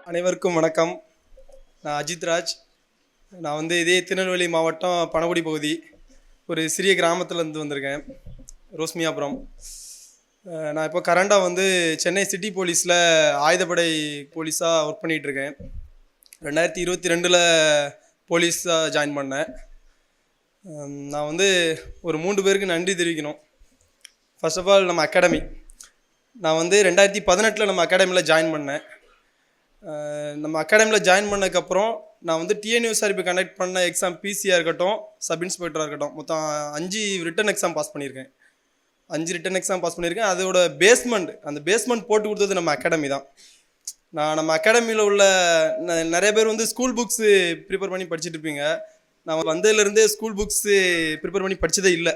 அனைவருக்கும் வணக்கம். நான் அஜித் ராஜ். நான் இதே திருநெல்வேலி மாவட்டம் பணகுடி பகுதி ஒரு சிறிய கிராமத்துலேருந்து வந்திருக்கேன், ரோஸ்மியாபுரம். நான் இப்போ கரண்டாக சென்னை சிட்டி போலீஸில் ஆயுதப்படை போலீஸாக ஒர்க் பண்ணிகிட்ருக்கேன். 2022 போலீஸாக ஜாயின் பண்ணேன். நான் ஒரு 3 பேருக்கு நன்றி தெரிவிக்கணும். ஃபர்ஸ்ட் ஆஃப் ஆல் நம்ம அகாடமி. நான் 2018 நம்ம அகாடமியில் ஜாயின் பண்ணேன். நம்ம அகாடமியில் ஜாயின் பண்ணதுக்கப்புறம் நான் டிஎன்யூஎஸ்ஆர்பி கண்டக்ட் பண்ண எக்ஸாம் பிசியாக இருக்கட்டும், சப் இன்ஸ்பெக்டராக இருக்கட்டும், மொத்தம் 5 ரிட்டன் எக்ஸாம் பாஸ் பண்ணியிருக்கேன். 5 ரிட்டன் எக்ஸாம் பாஸ் பண்ணியிருக்கேன். அதோட அந்த பேஸ்மெண்ட் போட்டு கொடுத்தது நம்ம அகாடமி தான். நம்ம அகாடமியில் உள்ள நிறைய பேர் ஸ்கூல் புக்ஸு ப்ரிப்பேர் பண்ணி படிச்சுட்டு இருப்பீங்க. நான் வந்ததுலேருந்தே ஸ்கூல் புக்ஸு ப்ரிப்பேர் பண்ணி படித்ததே இல்லை.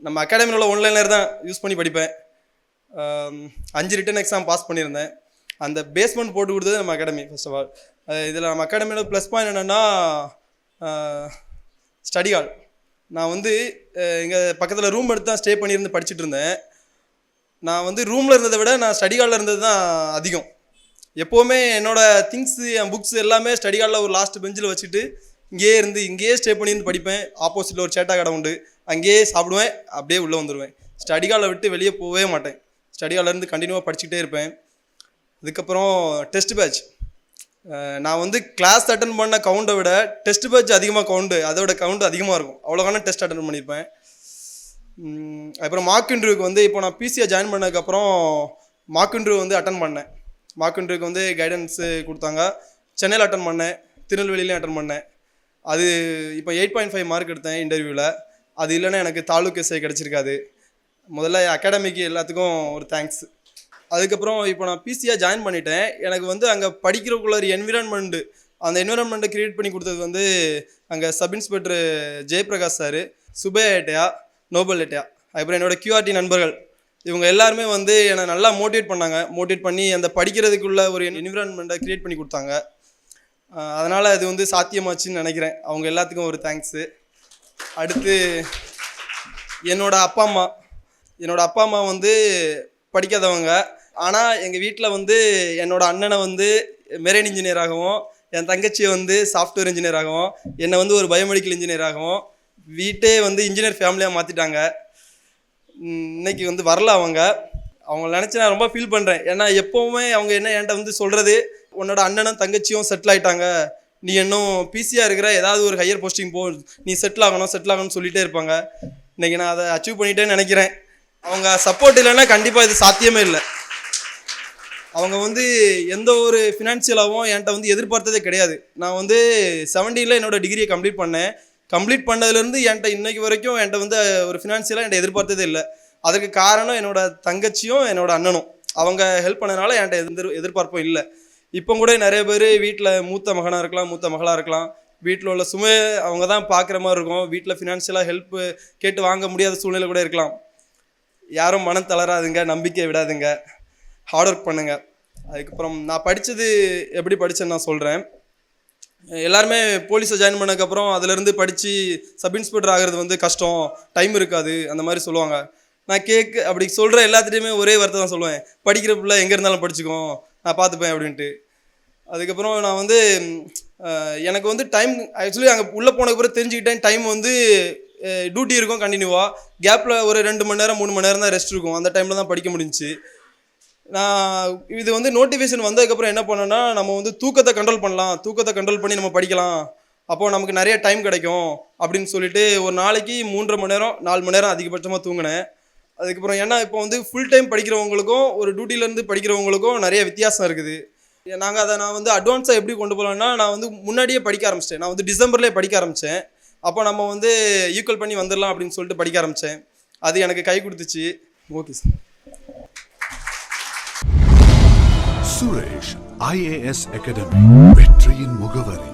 நம்ம அகாடமியில் உள்ள ஒன்லைனர் தான் யூஸ் பண்ணி படிப்பேன். 5 ரிட்டன் எக்ஸாம் பாஸ் பண்ணியிருந்தேன். அந்த பேஸ்மெண்ட் போட்டு கொடுத்தது நம்ம அகாடமி. ஃபர்ஸ்ட் ஆஃப் ஆல் இதில் நம்ம அகாடமியோட ப்ளஸ் பாயிண்ட் என்னென்னா ஸ்டடி ஹால். நான் எங்கள் பக்கத்தில் ரூம் எடுத்து தான் ஸ்டே பண்ணியிருந்து படிச்சுட்டு இருந்தேன். நான் ரூமில் இருந்ததை விட நான் ஸ்டடி ஹாலில் இருந்தது தான் அதிகம். எப்போவுமே என்னோடய திங்ஸு, என் புக்ஸ் எல்லாமே ஸ்டடி ஹாலில் ஒரு லாஸ்ட் பெஞ்சில் வச்சுட்டு இங்கேயே ஸ்டே பண்ணியிருந்து படிப்பேன். ஆப்போசிட்டில் ஒரு சேட்டா கடை உண்டு, அங்கேயே சாப்பிடுவேன், அப்படியே உள்ளே வந்துடுவேன். ஸ்டடி ஹாலை விட்டு வெளியே போகவே மாட்டேன். ஸ்டடி ஹாலிலேருந்து கண்டினியூவாக படிச்சுக்கிட்டே இருப்பேன். அதுக்கப்புறம் டெஸ்ட் பேட்ச். நான் கிளாஸ் அட்டன் பண்ண கவுண்டை விட டெஸ்ட் பேட்ச் அதிகமாக அதோட கவுண்ட் அதிகமாக இருக்கும். அவ்வளோக்கான டெஸ்ட் அட்டன் பண்ணியிருப்பேன். அப்புறம் மார்க் இன்டர்வியூக்கு இப்போ நான் பிசியை ஜாயின் பண்ணதுக்கப்புறம் மார்க் இன்டர்வியூ அட்டன் பண்ணேன். மார்க் இன்டர்வியூக்கு கைடன்ஸு கொடுத்தாங்க. சென்னையில் அட்டன் பண்ணேன், திருநெல்வேலியிலையும் அட்டன் பண்ணேன். அது இப்போ 8.5 மார்க் எடுத்தேன் இன்டர்வியூவில். அது இல்லைன்னா எனக்கு தாலுக் எஸ்ஐ கிடச்சிருக்காது. முதல்ல அகாடமிக்கு எல்லாத்துக்கும் ஒரு தேங்க்ஸ். அதுக்கப்புறம் இப்போ நான் பிசியாக ஜாயின் பண்ணிட்டேன். எனக்கு அங்கே படிக்கிறக்குள்ள ஒரு என்விரான்மெண்ட்டு, அந்த என்விரான்மெண்ட்டை க்ரியேட் பண்ணி கொடுத்தது அங்கே சப் இன்ஸ்பெக்டர் ஜெயபிரகாஷ் சார், சுபே ஏட்டையா, நோபல் ஏட்டையா, அப்புறம் என்னோடய கியூஆர்டி நண்பர்கள். இவங்க எல்லாருமே என்னை நல்லா மோட்டிவேட் பண்ணி அந்த படிக்கிறதுக்குள்ள ஒரு என்விரான்மெண்ட்டை க்ரியேட் பண்ணி கொடுத்தாங்க. அதனால் அது சாத்தியமாச்சுன்னு நினைக்கிறேன். அவங்க எல்லாத்துக்கும் ஒரு தேங்க்ஸு. அடுத்து என்னோடய அப்பா அம்மா படிக்காதவங்க. ஆனால் எங்கள் வீட்டில் என்னோடய அண்ணனை மெரைன் இன்ஜினியராகவும், என் தங்கச்சியை சாஃப்ட்வேர் இன்ஜினியராகவும், என்னை ஒரு பயோமெடிக்கல் இன்ஜினியராகவும் வீட்டே இன்ஜினியர் ஃபேமிலியாக மாற்றிட்டாங்க. இன்னைக்கு வரல அவங்க நினச்சி நான் ரொம்ப ஃபீல் பண்ணுறேன். ஏன்னா எப்போவுமே அவங்க என்கிட்ட சொல்கிறது, உன்னோட அண்ணனும் தங்கச்சியும் செட்டில் ஆகிட்டாங்க, நீ இன்னும் பிசியாக இருக்கிற, ஏதாவது ஒரு ஹையர் போஸ்டிங் போ, நீ செட்டில் ஆகணும்னு சொல்லிகிட்டே இருப்பாங்க. இன்றைக்கி நான் அதை அச்சீவ் பண்ணிட்டேன்னு நினைக்கிறேன். அவங்க சப்போர்ட் இல்லைன்னா கண்டிப்பாக இது சாத்தியமே இல்லை. அவங்க எந்த ஒரு ஃபினான்ஷியலாகவும் என்கிட்ட எதிர்பார்த்ததே கிடையாது. நான் 17 என்னோட டிகிரியை கம்ப்ளீட் பண்ணதுலேருந்து என்கிட்ட இன்னைக்கு வரைக்கும் என்கிட்ட ஒரு ஃபினான்ஷியலாக என்கிட்ட எதிர்பார்த்ததே இல்லை. அதுக்கு காரணம் என்னோட தங்கச்சியும் என்னோட அண்ணனும். அவங்க ஹெல்ப் பண்ணதுனால என்கிட்ட எதிர்பார்ப்பும் இல்லை. இப்போ கூட நிறைய பேர் வீட்டில் மூத்த மகனாக இருக்கலாம், மூத்த மகளாக இருக்கலாம், வீட்டில் உள்ள சுமை அவங்க தான் பார்க்குற மாதிரி இருக்கும். வீட்டில் ஃபினான்ஷியலாக ஹெல்ப் கேட்டு வாங்க முடியாத சூழ்நிலை கூட இருக்கலாம். யாரும் மனம் தளராதுங்க, நம்பிக்கை விடாதுங்க, ஹார்ட் ஒர்க் பண்ணுங்கள். அதுக்கப்புறம் நான் படித்தது எப்படி படித்தேன்னு நான் சொல்கிறேன். எல்லாருமே போலீஸை ஜாயின் பண்ணதுக்கப்புறம் அதிலேருந்து படித்து சப் இன்ஸ்பெக்டர் ஆகிறது கஷ்டம், டைம் இருக்காது, அந்த மாதிரி சொல்லுவாங்க. நான் அப்படி சொல்கிற எல்லாத்துலேயுமே ஒரே வார்த்தை தான் சொல்லுவேன், படிக்கிற பிள்ளை எங்கே இருந்தாலும் படிச்சுக்கோம், நான் பார்த்துப்பேன் அப்படின்ட்டு. அதுக்கப்புறம் நான் எனக்கு டைம் ஆக்சுவலி அங்கே உள்ளே போனதுக்கப்புறம் தெரிஞ்சுக்கிட்டேன். டைம் டியூட்டி இருக்கும் கண்டினியூவாக, கேப்பில் ஒரு 2 மணி நேரம் 3 மணி நேரம் தான் ரெஸ்ட் இருக்கும். அந்த டைமில் தான் படிக்க முடிஞ்சிச்சு. நான் இது நோட்டிஃபிகேஷன் வந்ததுக்கப்புறம் என்ன பண்ணேன்னா, நம்ம தூக்கத்தை கண்ட்ரோல் பண்ணி நம்ம படிக்கலாம், அப்போது நமக்கு நிறைய டைம் கிடைக்கும் அப்படின்னு சொல்லிட்டு ஒரு நாளைக்கு 3.5 மணி நேரம் 4 மணி நேரம் அதிகபட்சமாக தூங்கினேன். அதுக்கப்புறம் ஏன்னா இப்போ ஃபுல் டைம் படிக்கிறவங்களுக்கும் ஒரு டியூட்டிலேருந்து படிக்கிறவங்களுக்கும் நிறைய வித்தியாசம் இருக்குது. நான் அட்வான்ஸாக எப்படி கொண்டு போகலான்னா, நான் முன்னாடியே படிக்க ஆரம்பிச்சிட்டேன். நான் டிசம்பர்லேயே படிக்க ஆரம்பித்தேன். அப்போ நம்ம ஈக்குவல் பண்ணி வந்துடலாம் அப்படின்னு சொல்லிட்டு படிக்க ஆரம்பித்தேன். அது எனக்கு கை கொடுத்துச்சு. Okay sir. Suresh IAS academy, வெற்றியின் முகவரி.